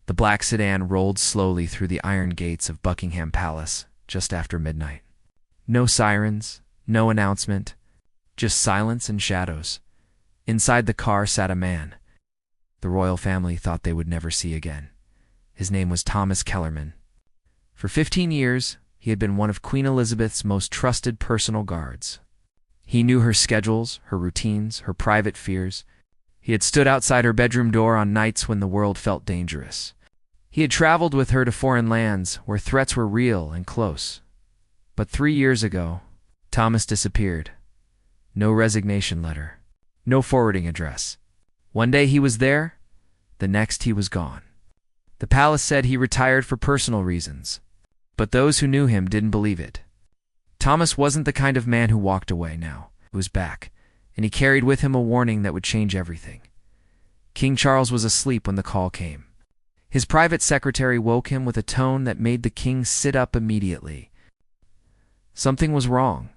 The black sedan rolled slowly through the iron gates of Buckingham Palace just after midnight. No sirens, no announcement, just silence and shadows. Inside the car sat a man the royal family thought they would never see again. His name was Thomas Kellerman. For 15 years, he had been one of Queen Elizabeth's most trusted personal guards. He knew her schedules, her routines, her private fears. He had stood outside her bedroom door on nights when the world felt dangerous. He had traveled with her to foreign lands where threats were real and close. But 3 years ago, Thomas disappeared. No resignation letter, no forwarding address. One day he was there, the next he was gone. The palace said he retired for personal reasons, but those who knew him didn't believe it. Thomas wasn't the kind of man who walked away now. He was back, and he carried with him a warning that would change everything. King Charles was asleep when the call came. His private secretary woke him with a tone that made the king sit up immediately. Something was wrong.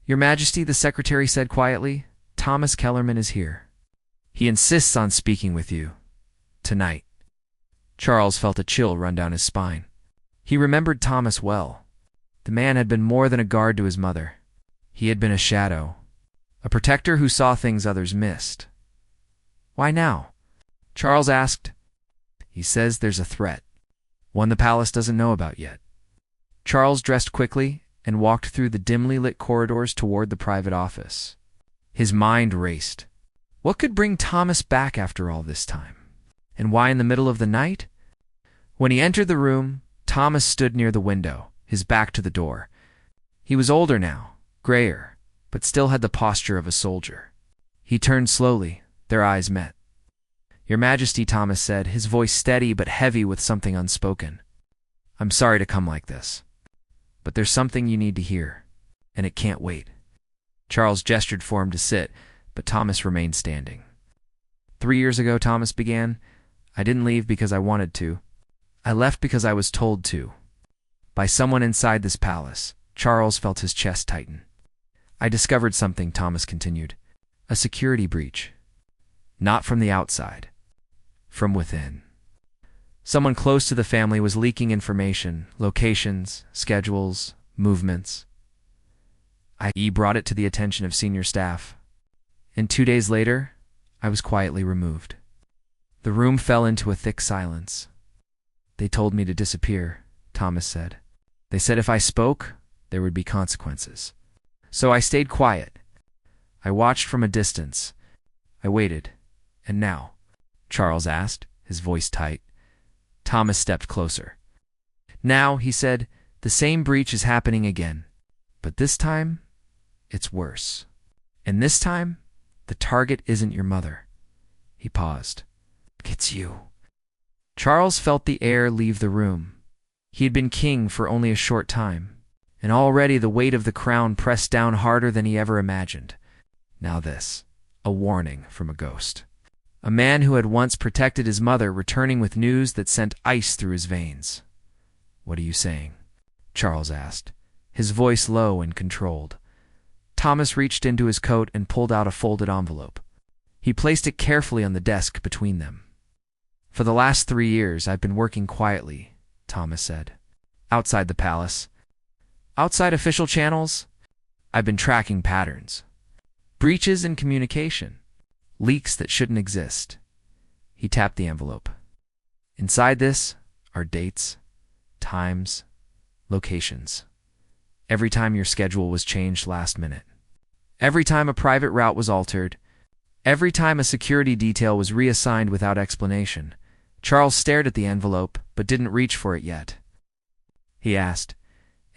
"Your Majesty," the secretary said quietly, "Thomas Kellerman is here. He insists on speaking with you. Tonight." Charles felt a chill run down his spine. He remembered Thomas well. The man had been more than a guard to his mother. He had been a shadow, a protector who saw things others missed. "Why now?" Charles asked. "He says there's a threat, one the palace doesn't know about yet." Charles dressed quickly and walked through the dimly lit corridors toward the private office. His mind raced. What could bring Thomas back after all this time? And why in the middle of the night? When he entered the room, Thomas stood near the window, his back to the door. He was older now, grayer, but still had the posture of a soldier. He turned slowly. Their eyes met. "Your Majesty," Thomas said, his voice steady but heavy with something unspoken. "I'm sorry to come like this, but there's something you need to hear, and it can't wait." Charles gestured for him to sit, but Thomas remained standing. 3 years ago, Thomas began, "I didn't leave because I wanted to. I left because I was told to. By someone inside this palace." Charles felt his chest tighten. "I discovered something," Thomas continued. "A security breach. Not from the outside. From within. Someone close to the family was leaking information, locations, schedules, movements. I brought it to the attention of senior staff. And 2 days later, I was quietly removed." The room fell into a thick silence. "They told me to disappear," Thomas said. "They said if I spoke, there would be consequences. So I stayed quiet. I watched from a distance. I waited. And now?" Charles asked, his voice tight. Thomas stepped closer. "Now," he said, "the same breach is happening again. But this time, it's worse. And this time, the target isn't your mother." He paused. "It's you." Charles felt the air leave the room. He had been king for only a short time, and already the weight of the crown pressed down harder than he ever imagined. Now this, a warning from a ghost. A man who had once protected his mother returning with news that sent ice through his veins. "What are you saying?" Charles asked, his voice low and controlled. Thomas reached into his coat and pulled out a folded envelope. He placed it carefully on the desk between them. "For the last 3 years, I've been working quietly," Thomas said. "Outside the palace. Outside official channels, I've been tracking patterns. Breaches in communication. Leaks that shouldn't exist." He tapped the envelope. "Inside this are dates, times, locations. Every time your schedule was changed last minute. Every time a private route was altered. Every time a security detail was reassigned without explanation." Charles stared at the envelope, but didn't reach for it yet. He asked,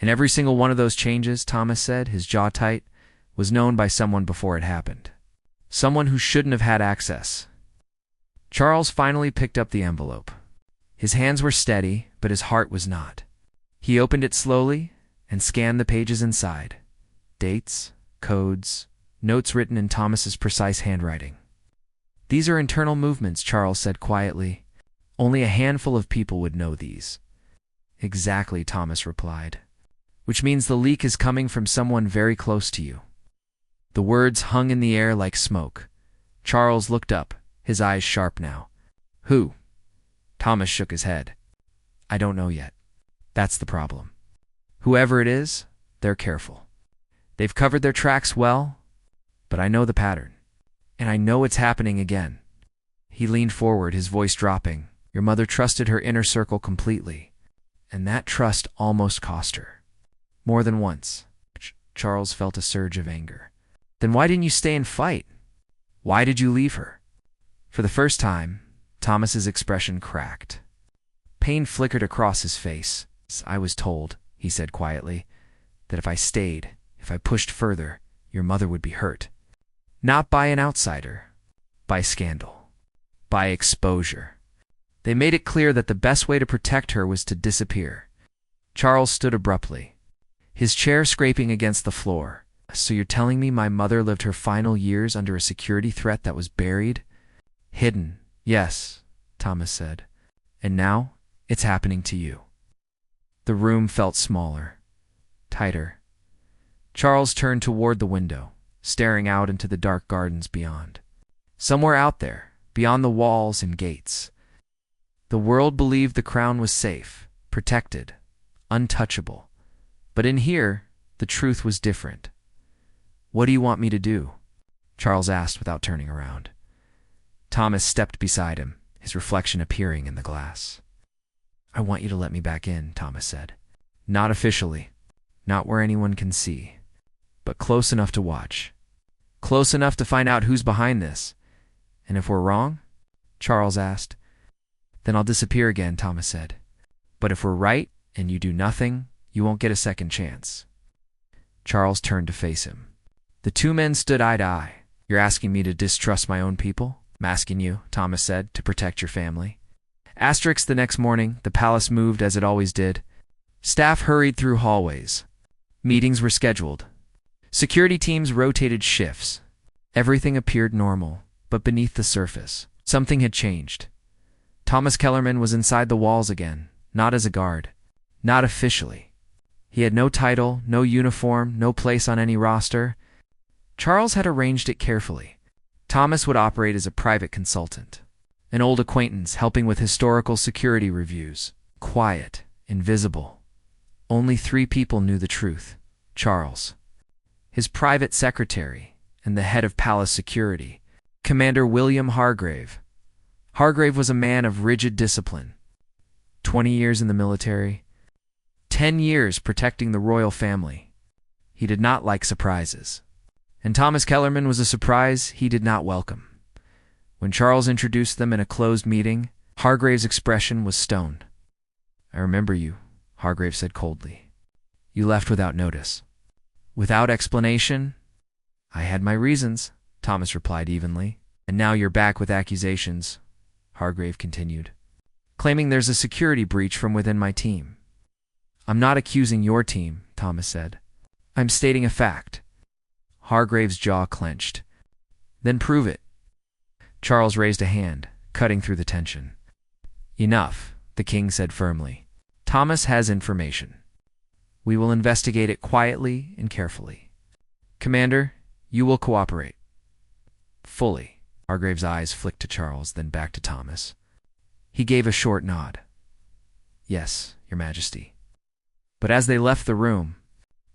"And every single one of those changes," Thomas said, his jaw tight, "was known by someone before it happened. Someone who shouldn't have had access." Charles finally picked up the envelope. His hands were steady, but his heart was not. He opened it slowly and scanned the pages inside. Dates, codes, notes written in Thomas's precise handwriting. "These are internal movements," Charles said quietly. "Only a handful of people would know these." "Exactly," Thomas replied. "Which means the leak is coming from someone very close to you." The words hung in the air like smoke. Charles looked up, his eyes sharp now. "Who?" Thomas shook his head. I don't know yet. That's the problem. Whoever it is, they're careful. They've covered their tracks well, but I know the pattern. And I know it's happening again. He leaned forward, his voice dropping. Your mother trusted her inner circle completely, and that trust almost cost her. More than once. Charles felt a surge of anger. Then why didn't you stay and fight? Why did you leave her? For the first time, Thomas's expression cracked. Pain flickered across his face. I was told, he said quietly, that if I stayed, if I pushed further, your mother would be hurt. Not by an outsider, by scandal, by exposure. They made it clear that the best way to protect her was to disappear. Charles stood abruptly, his chair scraping against the floor. So you're telling me my mother lived her final years under a security threat that was buried? Hidden, yes, Thomas said. And now, it's happening to you. The room felt smaller, tighter. Charles turned toward the window, staring out into the dark gardens beyond. Somewhere out there, beyond the walls and gates. The world believed the crown was safe, protected, untouchable. But in here, the truth was different. What do you want me to do? Charles asked without turning around. Thomas stepped beside him, his reflection appearing in the glass. I want you to let me back in, Thomas said. Not officially, not where anyone can see, but close enough to watch. Close enough to find out who's behind this. And if we're wrong? Charles asked. Then I'll disappear again, Thomas said. But if we're right and you do nothing, you won't get a second chance. Charles turned to face him. The two men stood eye to eye. You're asking me to distrust my own people? I'm asking you, Thomas said, to protect your family. Asterisk the next morning, the palace moved as it always did. Staff hurried through hallways. Meetings were scheduled. Security teams rotated shifts. Everything appeared normal, but beneath the surface, something had changed. Thomas Kellerman was inside the walls again, not as a guard, not officially. He had no title, no uniform, no place on any roster. Charles had arranged it carefully. Thomas would operate as a private consultant, an old acquaintance helping with historical security reviews. Quiet, invisible. Only 3 people knew the truth. Charles, his private secretary, and the head of palace security, Commander William Hargrave. Hargrave was a man of rigid discipline. 20 years in the military, 10 years protecting the royal family. He did not like surprises. And Thomas Kellerman was a surprise he did not welcome. When Charles introduced them in a closed meeting, Hargrave's expression was stone. I remember you, Hargrave said coldly. You left without notice. Without explanation? I had my reasons, Thomas replied evenly. And now you're back with accusations, Hargrave continued, claiming there's a security breach from within my team. I'm not accusing your team, Thomas said. I'm stating a fact. Hargrave's jaw clenched. Then prove it. Charles raised a hand, cutting through the tension. Enough, the king said firmly. Thomas has information. We will investigate it quietly and carefully. Commander, you will cooperate. Fully. Hargrave's eyes flicked to Charles, then back to Thomas. He gave a short nod. Yes, Your Majesty. But as they left the room,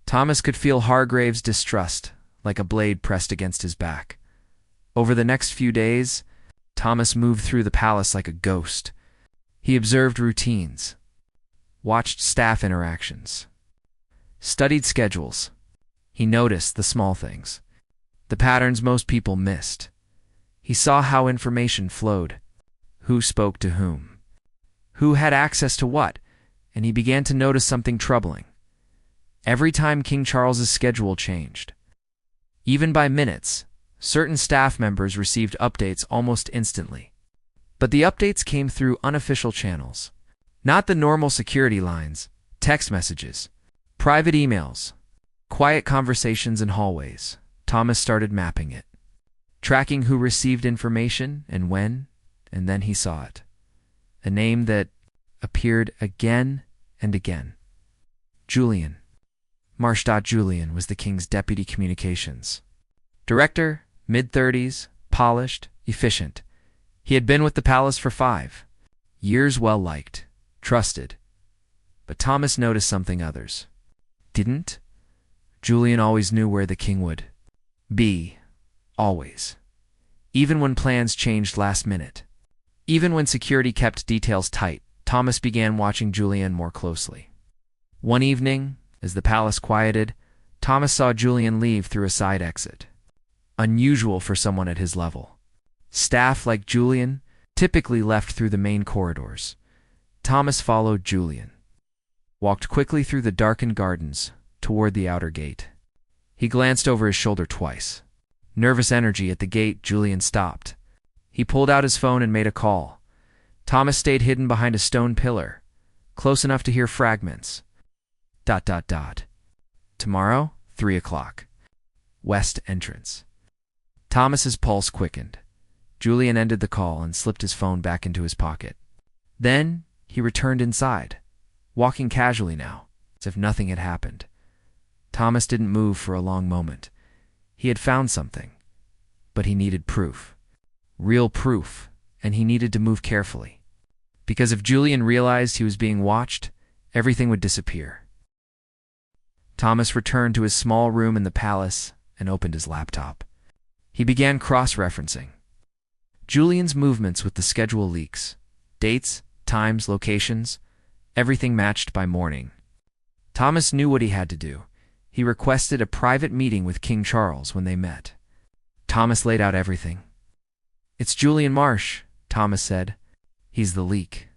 Thomas could feel Hargrave's distrust, like a blade pressed against his back. Over the next few days, Thomas moved through the palace like a ghost. He observed routines, watched staff interactions, studied schedules. He noticed the small things, the patterns most people missed. He saw how information flowed, who spoke to whom, who had access to what, and he began to notice something troubling. Every time King Charles's schedule changed, even by minutes, certain staff members received updates almost instantly. But the updates came through unofficial channels, not the normal security lines, text messages, private emails, quiet conversations in hallways. Thomas started mapping it, tracking who received information and when, and then he saw it. A name that appeared again and again. Julian. Marshdat Julian was the king's deputy communications director, mid-30s, polished, efficient. He had been with the palace for 5 Years well-liked, trusted. But Thomas noticed something others didn't. Julian always knew where the king would be. Always. Even when plans changed last minute. Even when security kept details tight, Thomas began watching Julian more closely. One evening, as the palace quieted, Thomas saw Julian leave through a side exit. Unusual for someone at his level. Staff like Julian typically left through the main corridors. Thomas followed Julian, walked quickly through the darkened gardens toward the outer gate. He glanced over his shoulder twice. Nervous energy at the gate, Julian stopped. He pulled out his phone and made a call. Thomas stayed hidden behind a stone pillar, close enough to hear fragments. ... Tomorrow, 3 o'clock. West entrance. Thomas's pulse quickened. Julian ended the call and slipped his phone back into his pocket. Then he returned inside, walking casually now, as if nothing had happened. Thomas didn't move for a long moment. He had found something, but he needed proof. Real proof, and he needed to move carefully. Because if Julian realized he was being watched, everything would disappear. Thomas returned to his small room in the palace and opened his laptop. He began cross-referencing Julian's movements with the schedule leaks. Dates, times, locations, everything matched by morning. Thomas knew what he had to do. He requested a private meeting with King Charles when they met. Thomas laid out everything. "It's Julian Marsh," Thomas said. "He's the leak."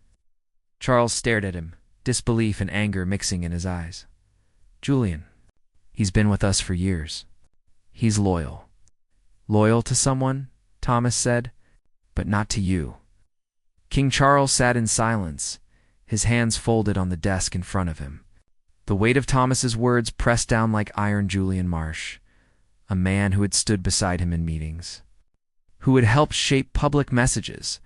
Charles stared at him, disbelief and anger mixing in his eyes. "Julian. He's been with us for years. He's loyal." "Loyal to someone," Thomas said, "but not to you." King Charles sat in silence, his hands folded on the desk in front of him. The weight of Thomas's words pressed down like iron. Julian Marsh, a man who had stood beside him in meetings, who had helped shape public messages,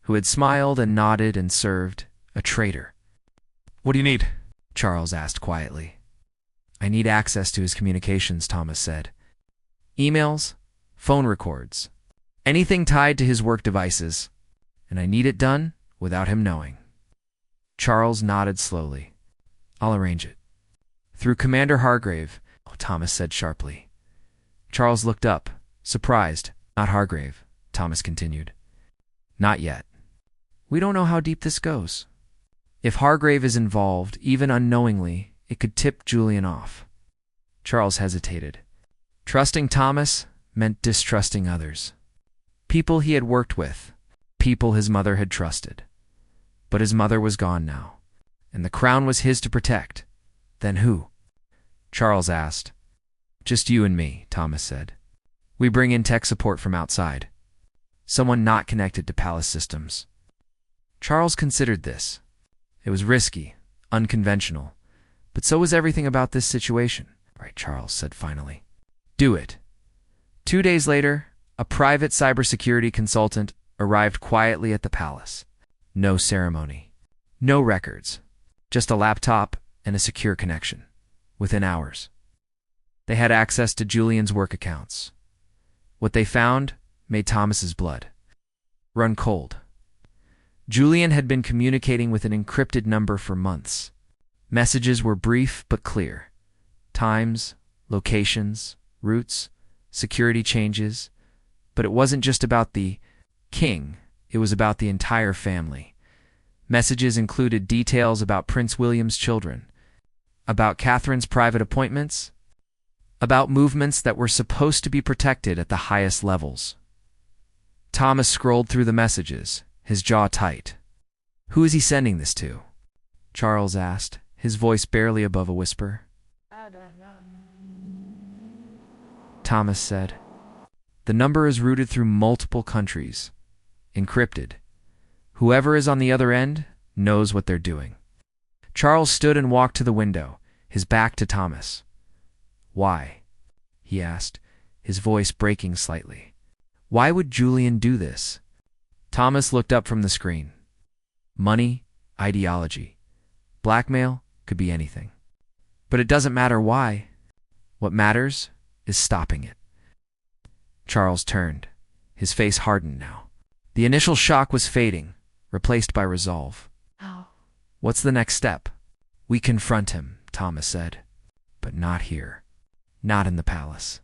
who had smiled and nodded and served, a traitor. "What do you need?" Charles asked quietly. "I need access to his communications," Thomas said. "Emails, phone records, anything tied to his work devices, and I need it done without him knowing." Charles nodded slowly. "I'll arrange it." "Through Commander Hargrave," Thomas said sharply. Charles looked up, surprised. "Not Hargrave," Thomas continued. "Not yet. We don't know how deep this goes. If Hargrave is involved, even unknowingly, it could tip Julian off." Charles hesitated. Trusting Thomas meant distrusting others. People he had worked with, people his mother had trusted. But his mother was gone now, and the crown was his to protect. Then who? Charles asked. "Just you and me," Thomas said. "We bring in tech support from outside. Someone not connected to palace systems." Charles considered this. It was risky, unconventional, but so was everything about this situation. "Right," Charles said finally. "Do it." 2 days later, a private cybersecurity consultant arrived quietly at the palace. No ceremony. No records. Just a laptop and a secure connection. Within hours. They had access to Julian's work accounts. What they found made Thomas's blood run cold. Julian had been communicating with an encrypted number for months. Messages were brief but clear. Times, locations, routes, security changes. But it wasn't just about the king, it was about the entire family. Messages included details about Prince William's children, about Catherine's private appointments, about movements that were supposed to be protected at the highest levels. Thomas scrolled through the messages, his jaw tight. "Who is he sending this to?" Charles asked, his voice barely above a whisper. "I don't know." Thomas said. "The number is routed through multiple countries, encrypted. Whoever is on the other end knows what they're doing." Charles stood and walked to the window, his back to Thomas. "Why?" he asked, his voice breaking slightly. "Why would Julian do this?" Thomas looked up from the screen. Money, ideology, blackmail, could be anything. But it doesn't matter why. What matters is stopping it. Charles turned. His face hardened now. The initial shock was fading. replaced by resolve. What's the next step? We confront him, Thomas said. But not here. Not in the palace.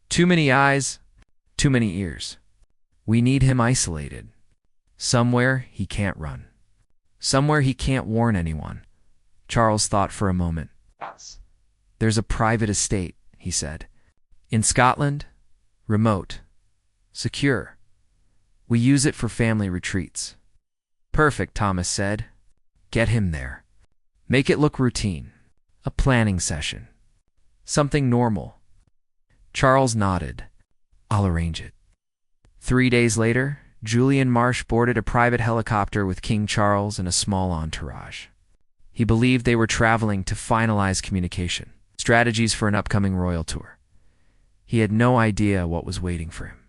Too many eyes, too many ears. We need him isolated. Somewhere he can't run. Somewhere he can't warn anyone. Charles thought for a moment. There's a private estate, he said. In Scotland, remote, secure. We use it for family retreats. Perfect, Thomas said. Get him there. Make it look routine. A planning session. Something normal. Charles nodded. I'll arrange it. 3 days later, Julian Marsh boarded a private helicopter with King Charles and a small entourage. He believed they were traveling to finalize communication, strategies for an upcoming royal tour. He had no idea what was waiting for him.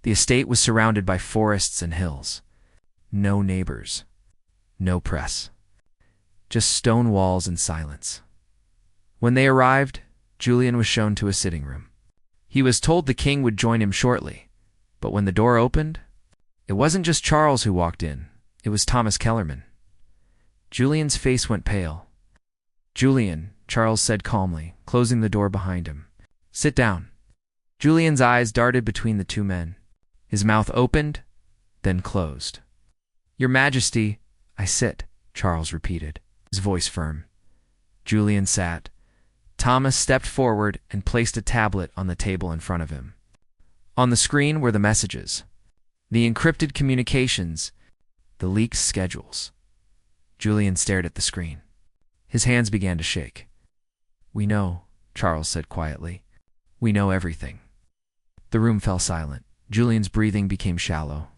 The estate was surrounded by forests and hills. No neighbors. No press. Just stone walls and silence. When they arrived, Julian was shown to a sitting room. He was told the king would join him shortly, but when the door opened, it wasn't just Charles who walked in, it was Thomas Kellerman. Julian's face went pale. Julian, Charles said calmly, closing the door behind him. Sit down. Julian's eyes darted between the two men. His mouth opened, then closed. Your Majesty, I sit, Charles repeated, his voice firm. Julian sat. Thomas stepped forward and placed a tablet on the table in front of him. On the screen were the messages, the encrypted communications, the leaked schedules. Julian stared at the screen. His hands began to shake. We know, Charles said quietly. We know everything. The room fell silent. Julian's breathing became shallow.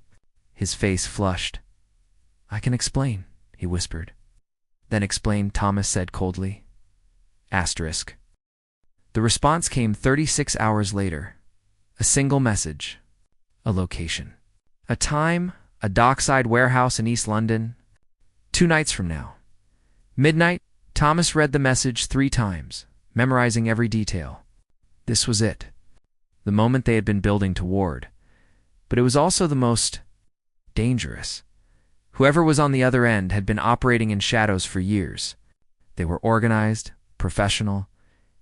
His face flushed. I can explain, he whispered. Then explain, Thomas said coldly. Asterisk. The response came 36 hours later. A single message. A location. A time, a dockside warehouse in East London. 2 nights from now. Midnight, Thomas read the message 3 times, memorizing every detail. This was it. The moment they had been building toward. But it was also the most dangerous. Whoever was on the other end had been operating in shadows for years. They were organized, professional,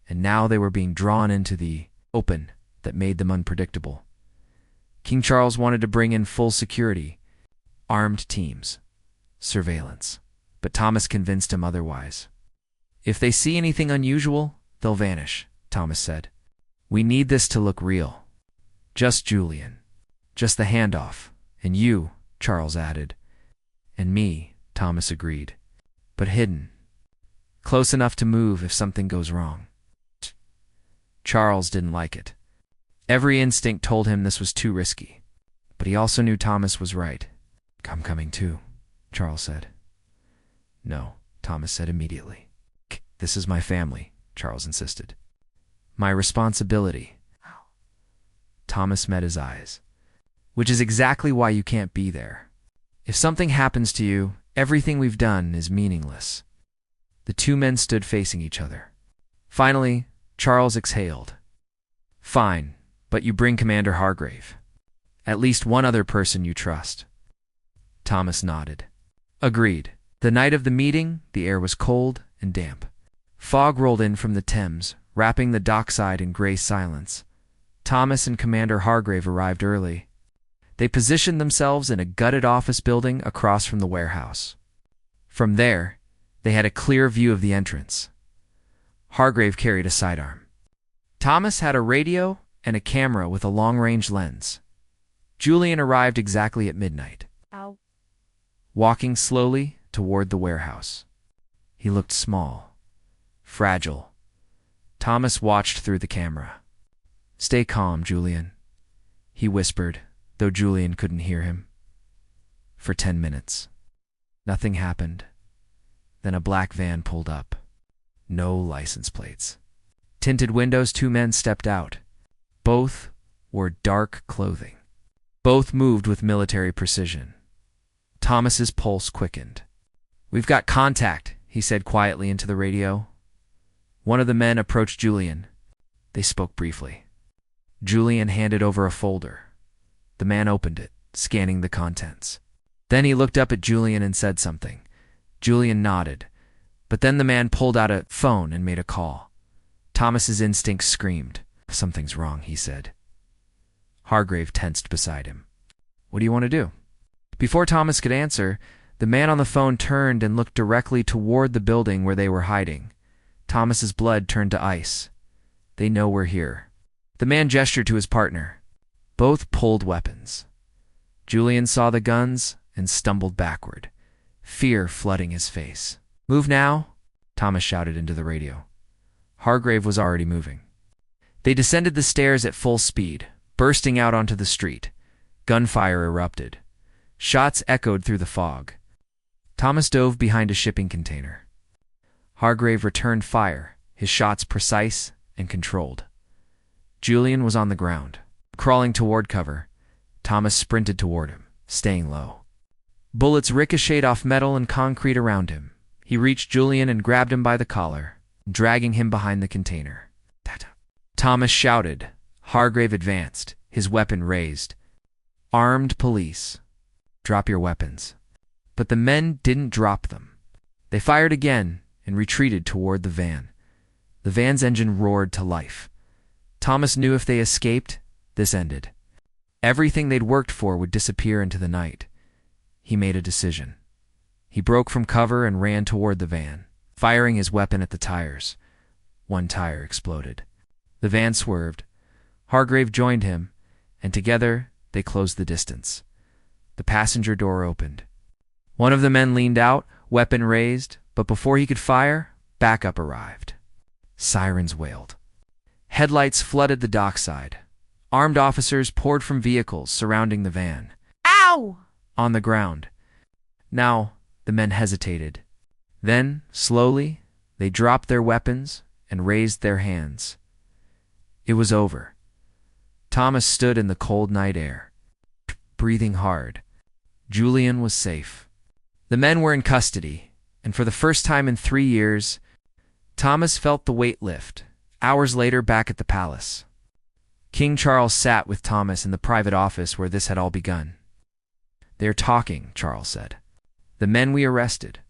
and now they were being drawn into the open that made them unpredictable. King Charles wanted to bring in full security, armed teams, surveillance, but Thomas convinced him otherwise. If they see anything unusual, they'll vanish, Thomas said. We need this to look real. Just Julian. Just the handoff. And you, Charles added. And me, Thomas agreed. But hidden. Close enough to move if something goes wrong. Charles didn't like it. Every instinct told him this was too risky. But he also knew Thomas was right. I'm coming too, Charles said. No, Thomas said immediately. This is my family, Charles insisted. My responsibility. Thomas met his eyes. Which is exactly why you can't be there. If something happens to you, everything we've done is meaningless. The 2 men stood facing each other. Finally, Charles exhaled. Fine, but you bring Commander Hargrave. At least one other person you trust. Thomas nodded. Agreed. The night of the meeting, the air was cold and damp. Fog rolled in from the Thames, wrapping the dockside in gray silence. Thomas and Commander Hargrave arrived early. They positioned themselves in a gutted office building across from the warehouse. From there, they had a clear view of the entrance. Hargrave carried a sidearm. Thomas had a radio and a camera with a long-range lens. Julian arrived exactly at midnight, walking slowly toward the warehouse. He looked small, fragile. Thomas watched through the camera. Stay calm, Julian, he whispered, though Julian couldn't hear him. For 10 minutes. Nothing happened. Then a black van pulled up. No license plates. Tinted windows, 2 men stepped out. Both wore dark clothing. Both moved with military precision. Thomas's pulse quickened. We've got contact, he said quietly into the radio. One of the men approached Julian. They spoke briefly. Julian handed over a folder. The man opened it, scanning the contents. Then he looked up at Julian and said something. Julian nodded, but then the man pulled out a phone and made a call. Thomas's instincts screamed. "Something's wrong," he said. Hargrave tensed beside him. "What do you want to do?" Before Thomas could answer, the man on the phone turned and looked directly toward the building where they were hiding. Thomas's blood turned to ice. "They know we're here." The man gestured to his partner. Both pulled weapons. Julian saw the guns and stumbled backward, fear flooding his face. "Move now," Thomas shouted into the radio. Hargrave was already moving. They descended the stairs at full speed, bursting out onto the street. Gunfire erupted. Shots echoed through the fog. Thomas dove behind a shipping container. Hargrave returned fire, his shots precise and controlled. Julian was on the ground. Crawling toward cover, Thomas sprinted toward him, staying low. Bullets ricocheted off metal and concrete around him. He reached Julian and grabbed him by the collar, dragging him behind the container. Thomas shouted. Hargrave advanced, his weapon raised. "Armed police. Drop your weapons." But the men didn't drop them. They fired again and retreated toward the van. The van's engine roared to life. Thomas knew if they escaped, this ended. Everything they'd worked for would disappear into the night. He made a decision. He broke from cover and ran toward the van, firing his weapon at the tires. One tire exploded. The van swerved. Hargrave joined him, and together they closed the distance. The passenger door opened. One of the men leaned out, weapon raised, but before he could fire, backup arrived. Sirens wailed. Headlights flooded the dockside. Armed officers poured from vehicles surrounding the van. "Ow!" On the ground. Now, the men hesitated. Then, slowly, they dropped their weapons and raised their hands. It was over. Thomas stood in the cold night air, breathing hard. Julian was safe. The men were in custody, and for the first time in 3 years, Thomas felt the weight lift. Hours later, back at the palace, King Charles sat with Thomas in the private office where this had all begun. "They're talking," Charles said. "The men we arrested.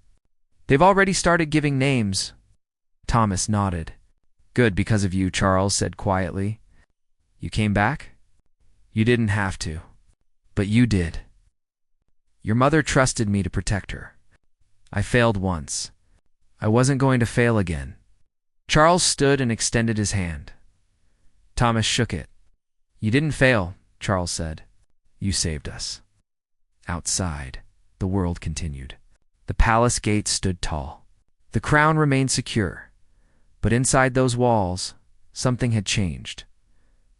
They've already started giving names." Thomas nodded. "Good, because of you," Charles said quietly. "You came back? You didn't have to, but you did. Your mother trusted me to protect her. I failed once. I wasn't going to fail again." Charles stood and extended his hand. Thomas shook it. "You didn't fail," Charles said. "You saved us." Outside, the world continued. The palace gates stood tall. The crown remained secure. But inside those walls, something had changed.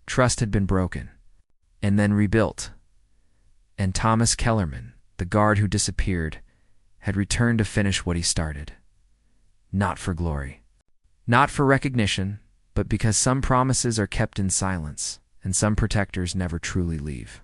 Trust had been broken, and then rebuilt. And Thomas Kellerman, the guard who disappeared, had returned to finish what he started. Not for glory. Not for recognition, but because some promises are kept in silence, and some protectors never truly leave.